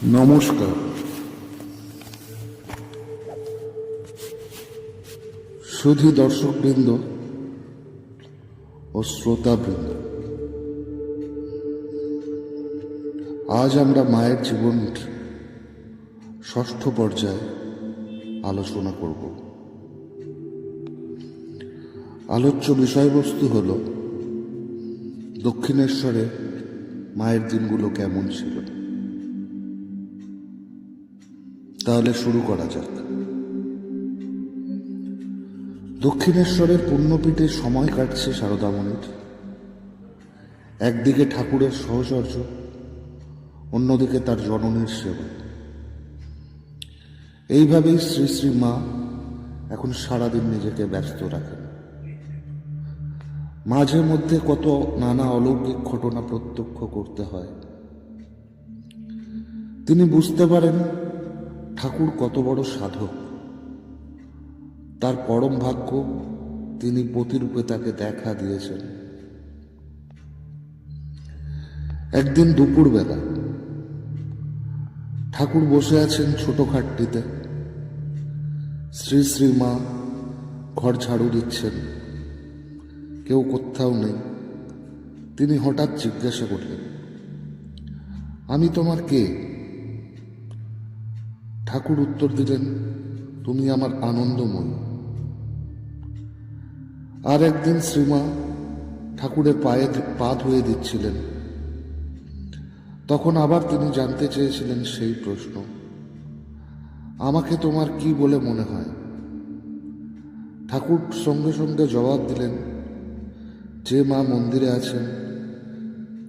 নমস্কার। সুধী দর্শকবৃন্দ ও শ্রোতাবৃন্দ, আজ আমরা মায়ের জীবনের ষষ্ঠ পর্যায়ে আলোচনা করব। আলোচ্য বিষয়বস্তু হল দক্ষিণেশ্বরে মায়ের দিনগুলো কেমন ছিল। তাহলে শুরু করা যাক। দক্ষিণেশ্বরের পুণ্যপীঠে সময় কাটছে শারদামণির। একদিকে ঠাকুরের সহচর্য, অন্যদিকে তার জননীর সেবা। এইভাবেই শ্রী শ্রী মা এখন সারাদিন নিজেকে ব্যস্ত রাখেন। মাঝে মধ্যে কত নানা অলৌকিক ঘটনা প্রত্যক্ষ করতে হয়। তিনি বুঝতে পারেন ঠাকুর কত বড় সাধক। তার পরম ভাগ্য তিনি প্রতিরূপে তাকে দেখা দিয়েছেন। একদিন দুপুরবেলা ঠাকুর বসে আছেন ছোট খাটটিতে। শ্রী শ্রী মা ঘর ঝাড়ু দিচ্ছেন, কেউ কোথাও নেই। তিনি হঠাৎ জিজ্ঞাসা করলেন, আমি তোমার কে? ঠাকুর উত্তর দিলেন, তুমি আমার আনন্দময়ী। আর একদিন শ্রীমা ঠাকুরের পায়ে পা ধুয়ে দিচ্ছিলেন। তখন আবার তিনি জানতে চেয়েছিলেন সেই প্রশ্ন, আমাকে তোমার কি বলে মনে হয়? ঠাকুর সঙ্গে সঙ্গে জবাব দিলেন, যে মা মন্দিরে আছেন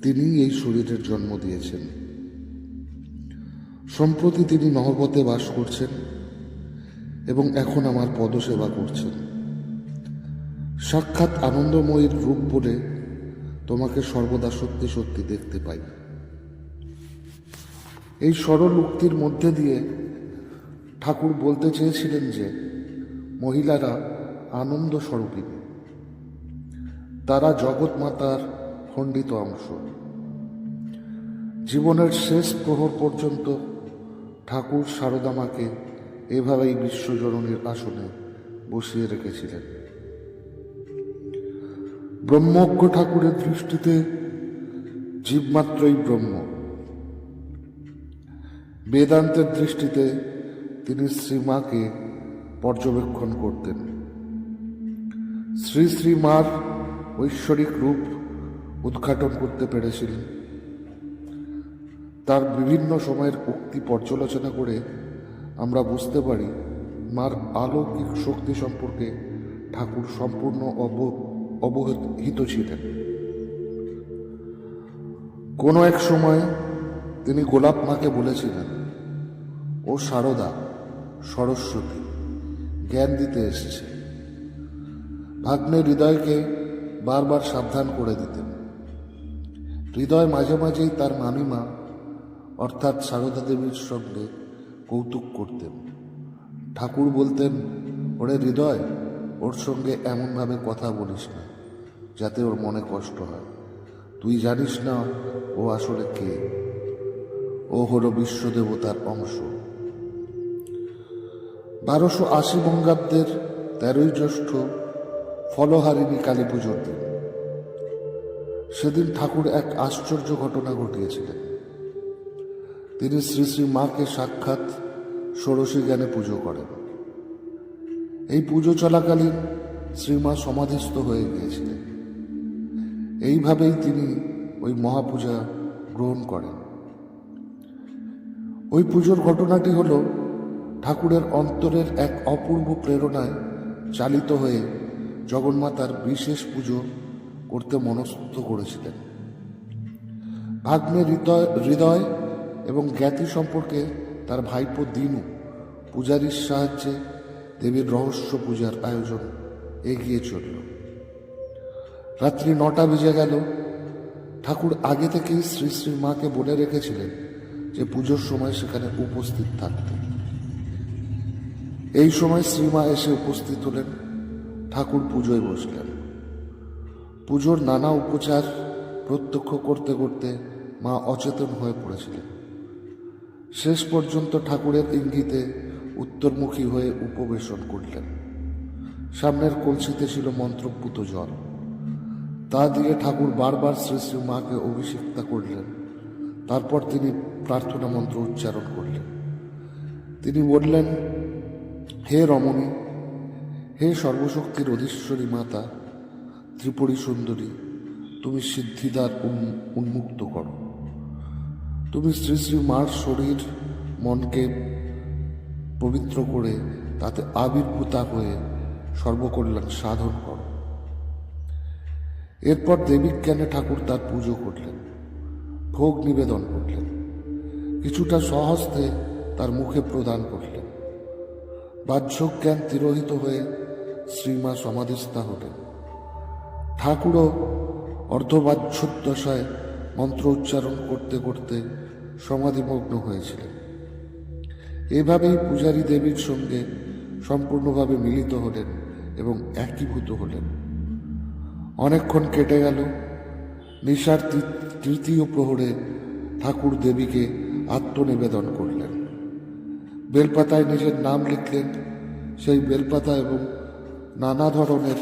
তিনি এই শরীরের জন্ম দিয়েছেন। সম্প্রতি তিনি নহবতে বাস করছেন এবং এখন আমার পদসেবা করছেন। সাক্ষাৎ আনন্দময়ীর রূপ বলে তোমাকে সর্বদা সত্যি সত্যি দেখতে পাই। এই সরল উক্তির মধ্যে দিয়ে ঠাকুর বলতে চেয়েছিলেন যে মহিলারা আনন্দ স্বরূপিণী, তারা জগৎমাতার খণ্ডিত অংশ। জীবনের শেষ প্রহর পর্যন্ত ঠাকুর সারদা মাকে এভাবেই বিশ্বজননীর আসনে বসিয়ে রেখেছিলেন। ব্রহ্মজ্ঞ ঠাকুরের দৃষ্টিতে জীবমাত্রই ব্রহ্ম। বেদান্তের দৃষ্টিতে তিনি শ্রীমাকে পর্যবেক্ষণ করতেন। শ্রী শ্রীমার ঐশ্বরিক রূপ উদ্ঘাটন করতে পেরেছিলেন। তার বিভিন্ন সময়ের উক্তি পর্যালোচনা করে আমরা বুঝতে পারি মার অলৌকিক শক্তি সম্পর্কে ঠাকুর সম্পূর্ণ অবহিত ছিলেন। কোনো এক সময় তিনি গোলাপ মাকে বলেছিলেন, ও সারদা, সরস্বতী জ্ঞান দিতে এসেছে। ভাগ্নে হৃদয়কে বারবার সাবধান করে দিতেন। হৃদয় মাঝে মাঝেই তার মামিমা অর্থাৎ সারদা দেবীর সঙ্গে কৌতুক করতেন। ঠাকুর বলতেন, ওরে হৃদয়, ওর সঙ্গে এমনভাবে কথা বলিস না যাতে ওর মনে কষ্ট হয়। তুই জানিস না ও আসলে কে। ও হলো বিশ্বদেবতার অংশ। 1280 বঙ্গাব্দের 13ই জ্যৈষ্ঠ ফলহারিণী কালী পুজোর দিন। সেদিন ঠাকুর এক আশ্চর্য ঘটনা ঘটিয়েছিলেন। তিনি শ্রী শ্রী মাকে সাক্ষাৎ ষোড়শী জ্ঞানে পুজো করেন। এই পুজো চলাকালীন শ্রীমা সমাধিস্থ হয়ে গিয়েছিলেন। এইভাবেই তিনি ওই মহাপূজা গ্রহণ করেন। ওই পুজোর ঘটনাটি হল ঠাকুরের অন্তরের এক অপূর্ব প্রেরণায় চালিত হয়ে জগন্মাতার বিশেষ পুজো করতে মনস্থ করেছিলেন। ভাগ্নে হৃদয় এবং জ্ঞাতি সম্পর্কে তার ভাইপো দিনু পূজারীর সাহায্যে দেবীর রহস্য পূজার আয়োজন এগিয়ে চলল। রাত্রি 9টা বেজে গেল। ঠাকুর আগে থেকেই শ্রী শ্রী মাকে বলে রেখেছিলেন যে পুজোর সময় সেখানে উপস্থিত থাকতেন। এই সময় শ্রীমা এসে উপস্থিত হলেন। ঠাকুর পুজোয় বসলেন। পুজোর নানা উপচার প্রত্যক্ষ করতে করতে মা অচেতন হয়ে পড়েছিলেন। শেষ পর্যন্ত ঠাকুরের ইঙ্গিতে উত্তরমুখী হয়ে উপবেশন করলেন। সামনের কলসিতে ছিল মন্ত্রপুত জল। তা দিয়ে ঠাকুর বারবার শ্রী শ্রী মাকে অভিষিক্তা করলেন। তারপর তিনি প্রার্থনা মন্ত্র উচ্চারণ করলেন। তিনি বললেন, হে রমণী, হে সর্বশক্তির অধীশ্বরী মাতা, ত্রিপুরী সুন্দরী, তুমি সিদ্ধিদ্বার উন্মুক্ত করো। তুমি শ্রী শ্রী মার শরীর মনকে পবিত্র করে তাতে আবির্ভূতা হয়ে সর্বকল্যাণ সাধন করো। এরপর দেবীজ্ঞানে ঠাকুর তার পুজো করলেন, ভোগ নিবেদন করলেন, কিছুটা স্বহস্তে তার মুখে প্রদান করলেন। বাহ্যজ্ঞান তিরোহিত হয়ে শ্রীমা সমাধিস্থা হলেন। ঠাকুরও অর্ধবাহ্যোদ্দশায় মন্ত্র উচ্চারণ করতে করতে সমাধিমগ্ন হয়েছিলেন। এভাবেই পূজারী দেবীর সঙ্গে সম্পূর্ণভাবে মিলিত হলেন এবং একীভূত হলেন। অনেকক্ষণ কেটে গেল। নিশার তৃতীয় প্রহরে ঠাকুর দেবীকে আত্মনিবেদন করলেন। বেলপাতায় নিজের নাম লিখলেন। সেই বেলপাতা এবং নানা ধরনের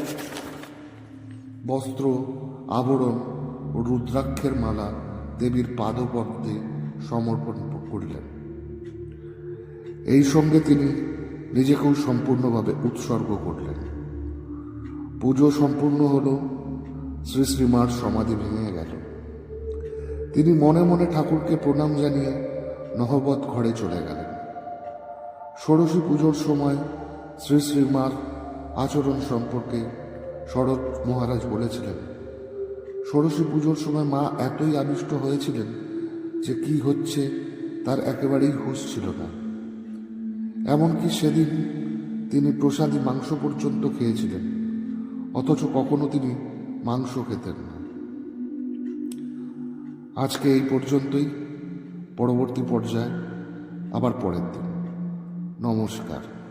বস্ত্র, আভরণ ও রুদ্রাক্ষের মালা দেবীর পাদপদ্মে সমর্পণ করলেন। এই সঙ্গে তিনি নিজেকেও সম্পূর্ণভাবে উৎসর্গ করলেন। পুজো সম্পূর্ণ হল। শ্রী শ্রীমার সমাধি ভেঙে গেল। তিনি মনে মনে ঠাকুরকে প্রণাম জানিয়ে নহবত ঘরে চলে গেলেন। ষোড়শী পুজোর সময় শ্রী শ্রীমার আচরণ সম্পর্কে শরৎ মহারাজ বলেছিলেন, ষোড়শী পুজোর সময় মা এতই আবিষ্ট হয়েছিলেন যে কি হচ্ছে তার একেবারেই হুঁশ ছিল না। এমনকি সেদিন তিনি প্রসাদী মাংস পর্যন্ত খেয়েছিলেন, অথচ কখনো তিনি মাংস খেতেন না। আজকে এই পর্যন্তই। পরবর্তী পর্যায়ে আবার পরের দিন। নমস্কার।